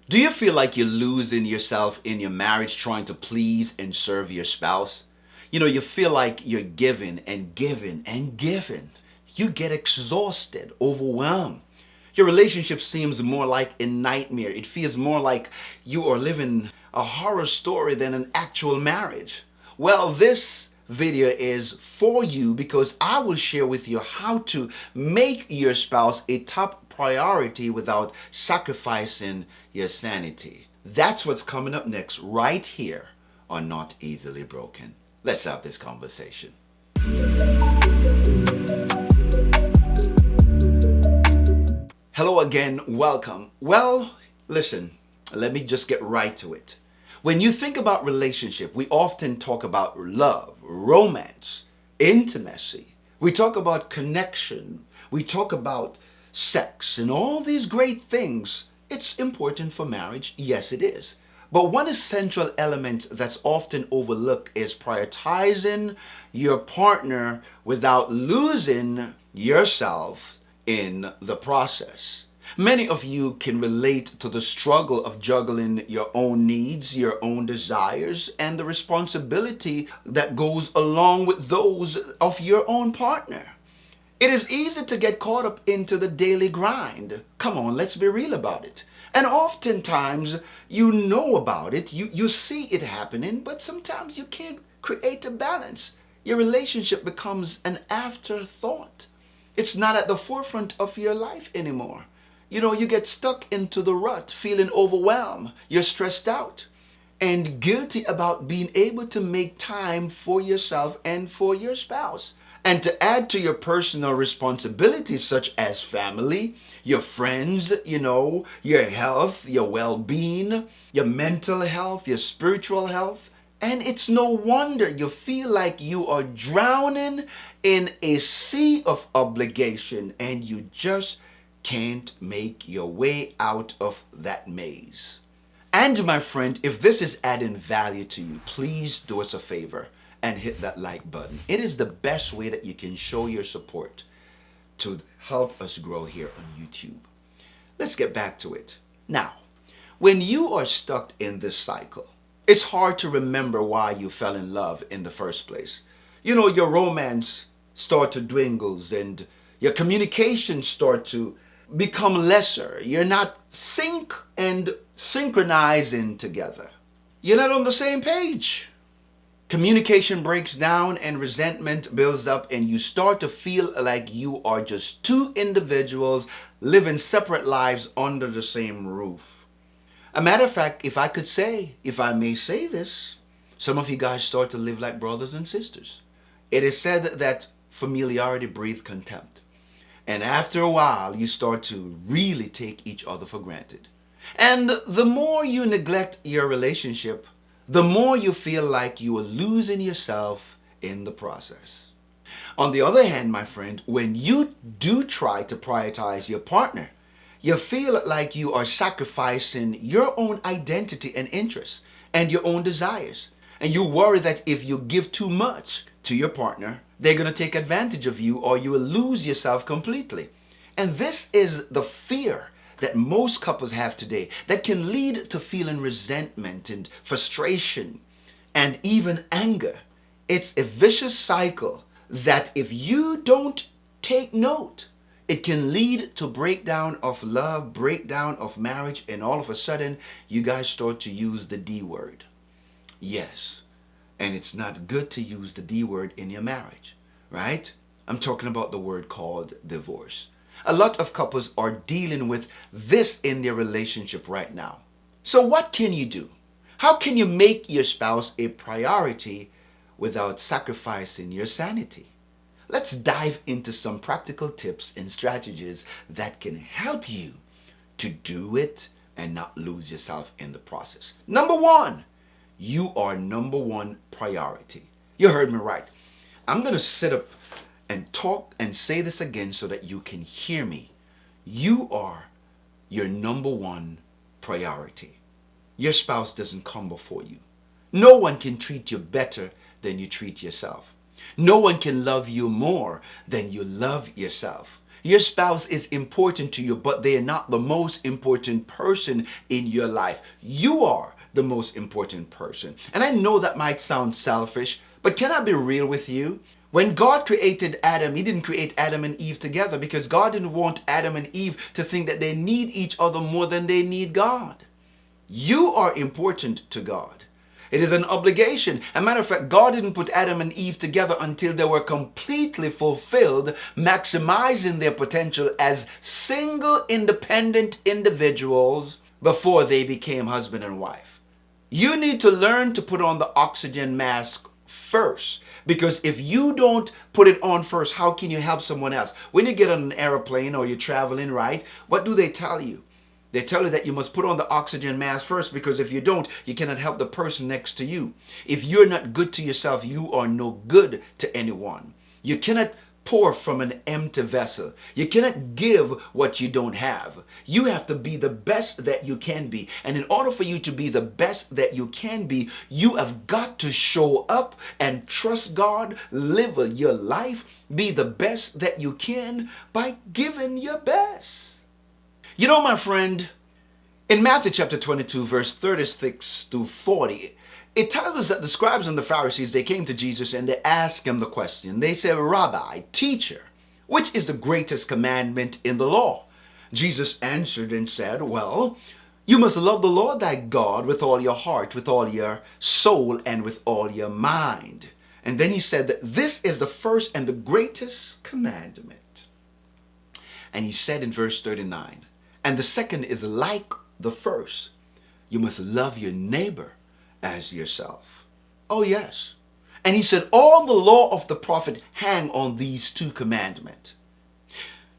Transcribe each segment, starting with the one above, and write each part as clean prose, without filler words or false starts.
Do you feel like you're losing yourself in your marriage trying to please and serve your spouse? You feel like you're giving and giving and giving. You get exhausted, overwhelmed. Your relationship seems more like a nightmare. It feels more like you are living a horror story than an actual marriage. Well, this video is for you because I will share with you how to make your spouse a top priority without sacrificing your sanity. That's what's coming up next right here on Not Easily Broken. Let's have this conversation. Hello again, welcome. Well, listen, let me just get right to it. When you think about relationship, we often talk about love, romance, intimacy. We talk about connection. We talk about sex and all these great things. It's important for marriage. Yes, it is. But one essential element that's often overlooked is prioritizing your partner without losing yourself in the process. Many of you can relate to the struggle of juggling your own needs, your own desires, and the responsibility that goes along with those of your own partner. It is easy to get caught up into the daily grind. Come on, let's be real about it. And oftentimes you know about it, you see it happening, but sometimes you can't create a balance. Your relationship becomes an afterthought. It's not at the forefront of your life anymore. You get stuck into the rut, feeling overwhelmed. You're stressed out and guilty about being able to make time for yourself and for your spouse. And to add to your personal responsibilities such as family, your friends, your health, your well-being, your mental health, your spiritual health. And it's no wonder you feel like you are drowning in a sea of obligation and you just can't make your way out of that maze. And my friend, if this is adding value to you, please do us a favor and hit that like button. It is the best way that you can show your support to help us grow here on YouTube. Let's get back to it. Now, when you are stuck in this cycle, it's hard to remember why you fell in love in the first place. Your romance start to dwindle and your communication start to become lesser. You're not synchronizing together. You're not on the same page. Communication breaks down and resentment builds up and you start to feel like you are just two individuals living separate lives under the same roof. A matter of fact, if I may say this, some of you guys start to live like brothers and sisters. It is said that familiarity breeds contempt. And after a while, you start to really take each other for granted. And the more you neglect your relationship, the more you feel like you are losing yourself in the process. On the other hand, my friend, when you do try to prioritize your partner, you feel like you are sacrificing your own identity and interests and your own desires. And you worry that if you give too much to your partner, they're going to take advantage of you or you will lose yourself completely. And this is the fear that most couples have today that can lead to feeling resentment and frustration and even anger. It's a vicious cycle that if you don't take note, it can lead to breakdown of love, breakdown of marriage, and all of a sudden you guys start to use the D word. Yes, and it's not good to use the D word in your marriage, right? I'm talking about the word called divorce. A lot of couples are dealing with this in their relationship right now. So what can you do? How can you make your spouse a priority without sacrificing your sanity? Let's dive into some practical tips and strategies that can help you to do it and not lose yourself in the process. Number one, you are number one priority. You heard me right. I'm going to sit up and talk and say this again so that you can hear me. You are your number one priority. Your spouse doesn't come before you. No one can treat you better than you treat yourself. No one can love you more than you love yourself. Your spouse is important to you, but they are not the most important person in your life. You are the most important person. And I know that might sound selfish, but can I be real with you? When God created Adam, he didn't create Adam and Eve together because God didn't want Adam and Eve to think that they need each other more than they need God. You are important to God. It is an obligation. As a matter of fact, God didn't put Adam and Eve together until they were completely fulfilled, maximizing their potential as single, independent individuals before they became husband and wife. You need to learn to put on the oxygen mask first. Because if you don't put it on first, how can you help someone else? When you get on an airplane or you're traveling, right? What do they tell you? They tell you that you must put on the oxygen mask first, because if you don't, you cannot help the person next to you. If you're not good to yourself, you are no good to anyone. You cannot pour from an empty vessel. You cannot give what you don't have. You have to be the best that you can be. And in order for you to be the best that you can be, you have got to show up and trust God, live your life, be the best that you can by giving your best. You know, my friend, in Matthew chapter 22, verse 36 to 40, it tells us that the scribes and the Pharisees, they came to Jesus and they asked him the question. They said, Rabbi, teacher, which is the greatest commandment in the law? Jesus answered and said, well, you must love the Lord thy God with all your heart, with all your soul, and with all your mind. And then he said that this is the first and the greatest commandment. And he said in verse 39, and the second is like the first. You must love your neighbor as yourself. Oh, yes. And he said, all the law of the prophet hang on these two commandments.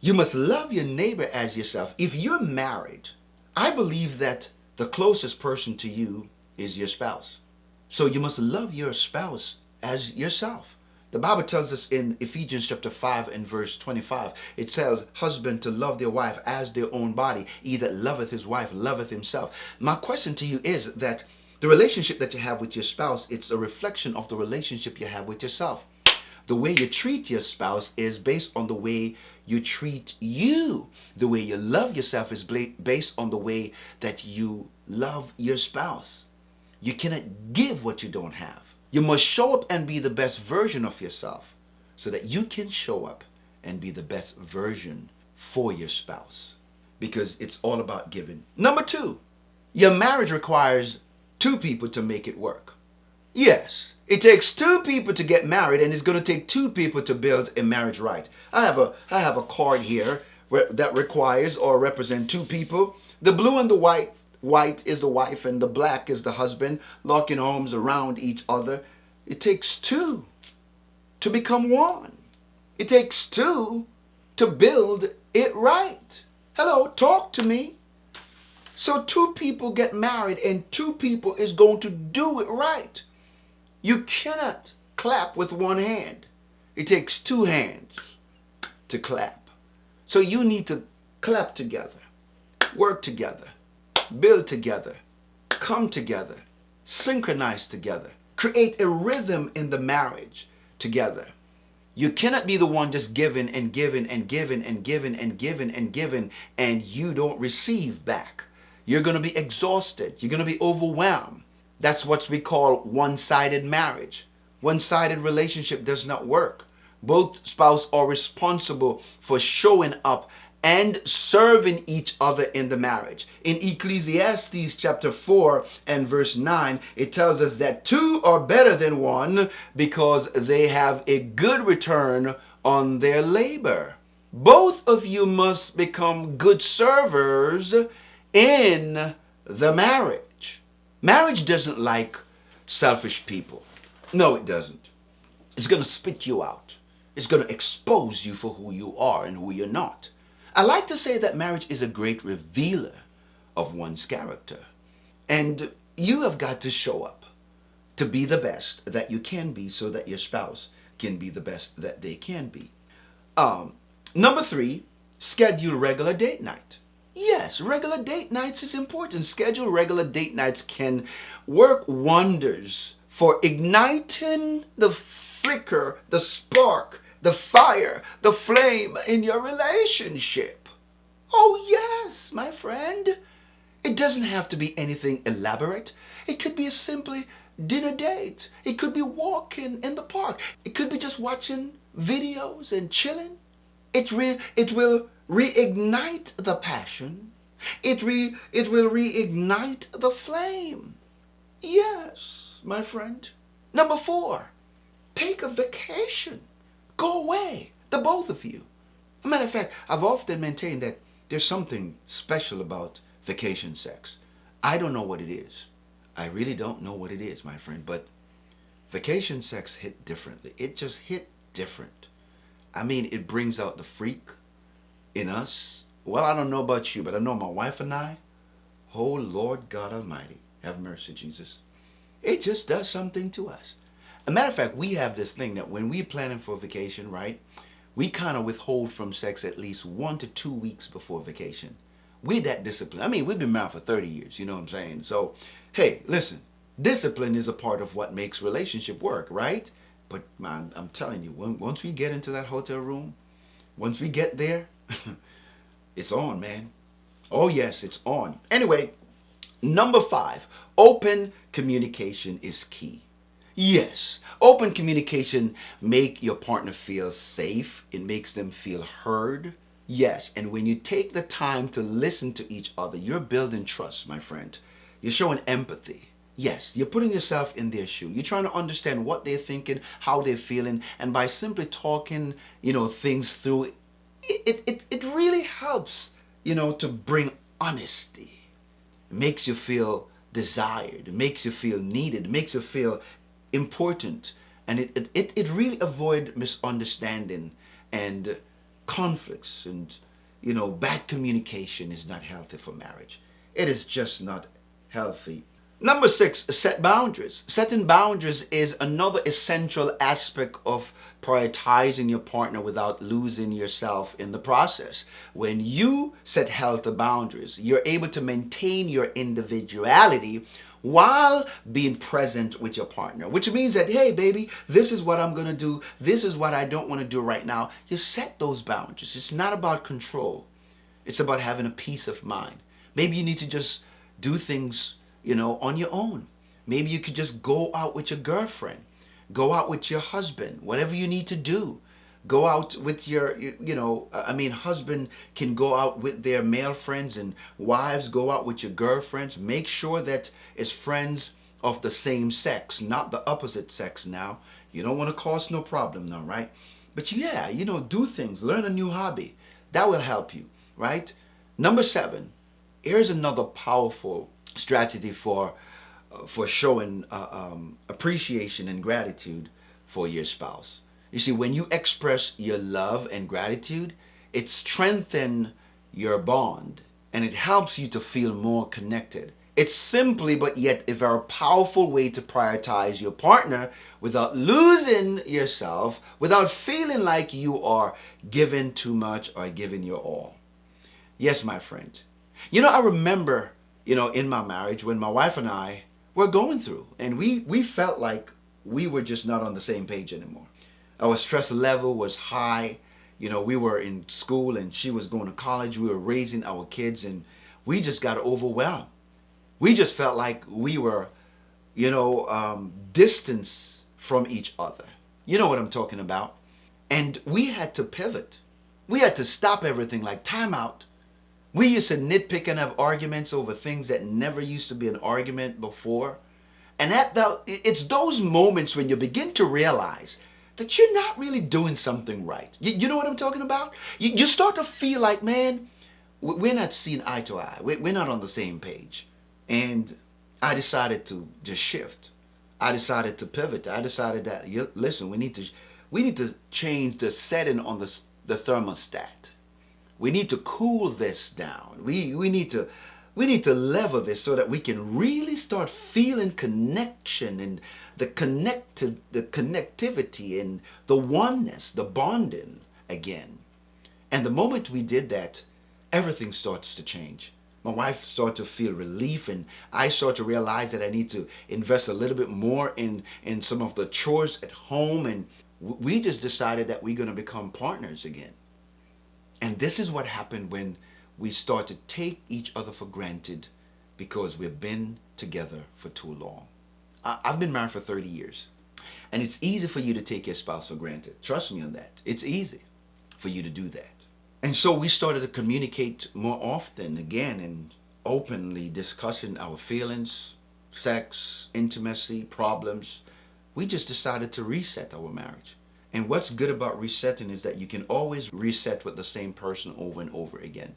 You must love your neighbor as yourself. If you're married, I believe that the closest person to you is your spouse. So you must love your spouse as yourself. The Bible tells us in Ephesians chapter 5 and verse 25, it says, husband to love their wife as their own body. He that loveth his wife loveth himself. My question to you is that the relationship that you have with your spouse, it's a reflection of the relationship you have with yourself. The way you treat your spouse is based on the way you treat you. The way you love yourself is based on the way that you love your spouse. You cannot give what you don't have. You must show up and be the best version of yourself so that you can show up and be the best version for your spouse, because it's all about giving. Number 2, your marriage requires 2 people to make it work. Yes, it takes 2 people to get married, and it's going to take 2 people to build a marriage right. I have a card here that requires or represents 2 people. The blue and the white. White is the wife and the black is the husband, locking arms around each other. It takes 2 to become one. It takes 2 to build it right. Hello, talk to me. So 2 people get married and 2 people is going to do it right. You cannot clap with one hand. It takes 2 hands to clap. So you need to clap together, work together, build together, come together, synchronize together, create a rhythm in the marriage together. You cannot be the one just giving and giving and giving and giving and giving and giving and you don't receive back. You're going to be exhausted. You're going to be overwhelmed. That's what we call one-sided marriage. One-sided relationship does not work. Both spouses are responsible for showing up and serving each other in the marriage. In Ecclesiastes chapter 4 and verse 9, it tells us that 2 are better than 1 because they have a good return on their labor. Both of you must become good servers in the marriage. Marriage doesn't like selfish people. No, it doesn't. It's going to spit you out. It's going to expose you for who you are and who you're not. I like to say that marriage is a great revealer of one's character. And you have got to show up to be the best that you can be so that your spouse can be the best that they can be. Number 3, schedule regular date night. Yes, regular date nights is important. Schedule regular date nights can work wonders for igniting the flicker, the spark the fire, the flame in your relationship. Oh, yes, my friend. It doesn't have to be anything elaborate. It could be a simply dinner date. It could be walking in the park. It could be just watching videos and chilling. It will reignite the passion. It will reignite the flame. Yes, my friend. Number 4, take a vacation. Go away, the both of you. As a matter of fact, I've often maintained that there's something special about vacation sex. I don't know what it is. I really don't know what it is, my friend, but vacation sex hit differently. It just hit different. I mean, it brings out the freak in us. Well, I don't know about you, but I know my wife and I, oh Lord God Almighty, have mercy, Jesus. It just does something to us. As a matter of fact, we have this thing that when we're planning for vacation, right, we kind of withhold from sex at least 1 to 2 weeks before vacation. We're that disciplined. I mean, we've been married for 30 years, you know what I'm saying? So, hey, listen, discipline is a part of what makes relationship work, right? But man, I'm telling you, once we get into that hotel room, once we get there, it's on, man. Oh, yes, it's on. Anyway, number 5, open communication is key. Yes, open communication make your partner feel safe. It makes them feel heard. Yes, and when you take the time to listen to each other, you're building trust, my friend. You're showing empathy. Yes, you're putting yourself in their shoe. You're trying to understand what they're thinking, how they're feeling, and by simply talking, things through, it really helps, to bring honesty. It makes you feel desired. It makes you feel needed. It makes you feel important. And it really avoid misunderstanding and conflicts, and bad communication is not healthy for marriage. It is just not healthy. Number 6, set boundaries. Setting boundaries is another essential aspect of prioritizing your partner without losing yourself in the process. When you set healthy boundaries, you're able to maintain your individuality while being present with your partner, which means that, hey, baby, this is what I'm going to do. This is what I don't want to do right now. You set those boundaries. It's not about control. It's about having a peace of mind. Maybe you need to just do things, on your own. Maybe you could just go out with your girlfriend, go out with your husband, whatever you need to do. Go out with your, husband can go out with their male friends, and wives go out with your girlfriends. Make sure that it's friends of the same sex, not the opposite sex now. You don't want to cause no problem now, right? But yeah, do things, learn a new hobby. That will help you, right? Number 7, here's another powerful strategy for showing appreciation and gratitude for your spouse. You see, when you express your love and gratitude, it strengthens your bond and it helps you to feel more connected. It's simply but yet a very powerful way to prioritize your partner without losing yourself, without feeling like you are giving too much or giving your all. Yes, my friend. I remember, in my marriage when my wife and I were going through, and we felt like we were just not on the same page anymore. Our stress level was high. We were in school and she was going to college. We were raising our kids and we just got overwhelmed. We just felt like we were, distance from each other. You know what I'm talking about. And we had to pivot. We had to stop everything, like time out. We used to nitpick and have arguments over things that never used to be an argument before. And it's those moments when you begin to realize that you're not really doing something right. You know what I'm talking about? You start to feel like, man, we're not seeing eye to eye. We're not on the same page. And I decided to just shift. I decided to pivot. I decided that, listen, we need to change the setting on the thermostat. We need to cool this down. We need to level this so that we can really start feeling connection and the connectivity and the oneness, the bonding again. And the moment we did that, everything starts to change. My wife started to feel relief, and I started to realize that I need to invest a little bit more in some of the chores at home. And We just decided that we're going to become partners again. And this is what happened when we start to take each other for granted because we've been together for too long. I've been married for 30 years. And it's easy for you to take your spouse for granted. Trust me on that. It's easy for you to do that. And so we started to communicate more often again and openly discussing our feelings, sex, intimacy, problems. We just decided to reset our marriage. And what's good about resetting is that you can always reset with the same person over and over again.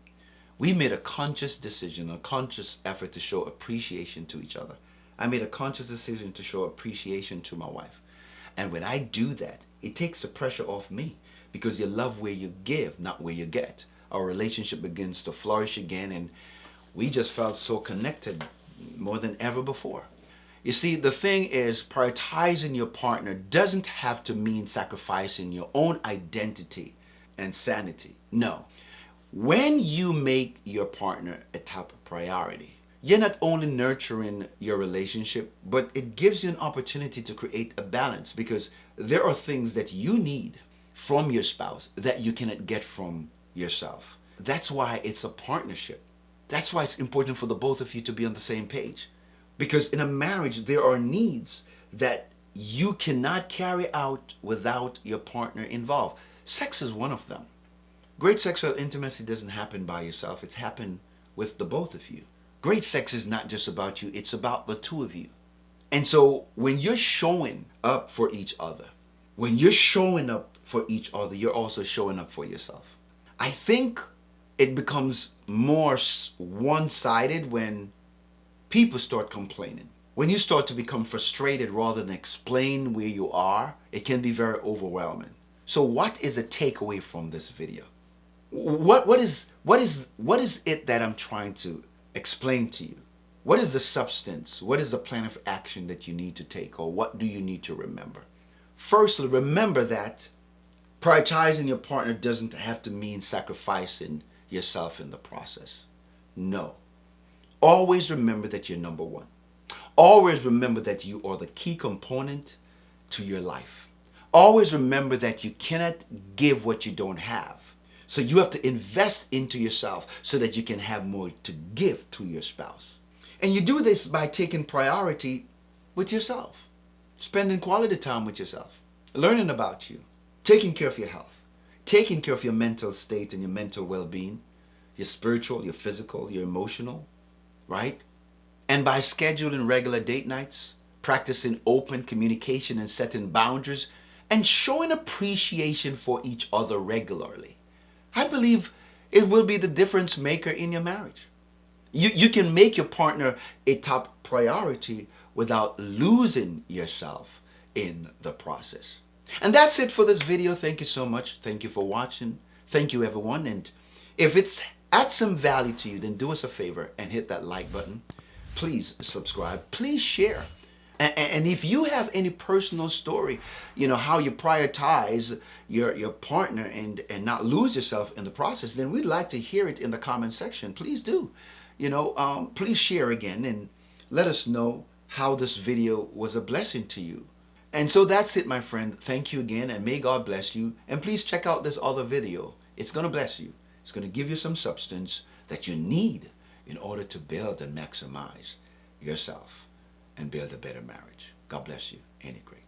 We made a conscious decision, a conscious effort to show appreciation to each other. I made a conscious decision to show appreciation to my wife. And when I do that, it takes the pressure off me because you love where you give, not where you get. Our relationship begins to flourish again, and we just felt so connected more than ever before. You see, the thing is, prioritizing your partner doesn't have to mean sacrificing your own identity and sanity. No. When you make your partner a top priority, you're not only nurturing your relationship, but it gives you an opportunity to create a balance, because there are things that you need from your spouse that you cannot get from yourself. That's why it's a partnership. That's why it's important for the both of you to be on the same page. Because in a marriage, there are needs that you cannot carry out without your partner involved. Sex is one of them. Great sexual intimacy doesn't happen by yourself. It's happened with the both of you. Great sex is not just about you. It's about the two of you. And so when you're showing up for each other, when you're showing up for each other, you're also showing up for yourself. I think it becomes more one-sided when people start complaining. When you start to become frustrated rather than explain where you are, it can be very overwhelming. So what is the takeaway from this video? What is it that I'm trying to explain to you? What is the substance? What is the plan of action that you need to take, or what do you need to remember? Firstly, remember that prioritizing your partner doesn't have to mean sacrificing yourself in the process. No. Always remember that you're number one. Always remember that you are the key component to your life. Always remember that you cannot give what you don't have. So you have to invest into yourself so that you can have more to give to your spouse. And you do this by taking priority with yourself, spending quality time with yourself, learning about you, taking care of your health, taking care of your mental state and your mental well-being, your spiritual, your physical, your emotional, right? And by scheduling regular date nights, practicing open communication and setting boundaries, and showing appreciation for each other regularly, I believe it will be the difference maker in your marriage. You can make your partner a top priority without losing yourself in the process. And that's it for this video. Thank you so much. Thank you for watching. Thank you, everyone. And if it's add some value to you, then do us a favor and hit that like button. Please subscribe. Please share. And if you have any personal story, how you prioritize your partner and not lose yourself in the process, then we'd like to hear it in the comment section. Please do. Please share again and let us know how this video was a blessing to you. And so that's it, my friend. Thank you again, and may God bless you. And please check out this other video. It's going to bless you. It's going to give you some substance that you need in order to build and maximize yourself and build a better marriage. God bless you. Any grace.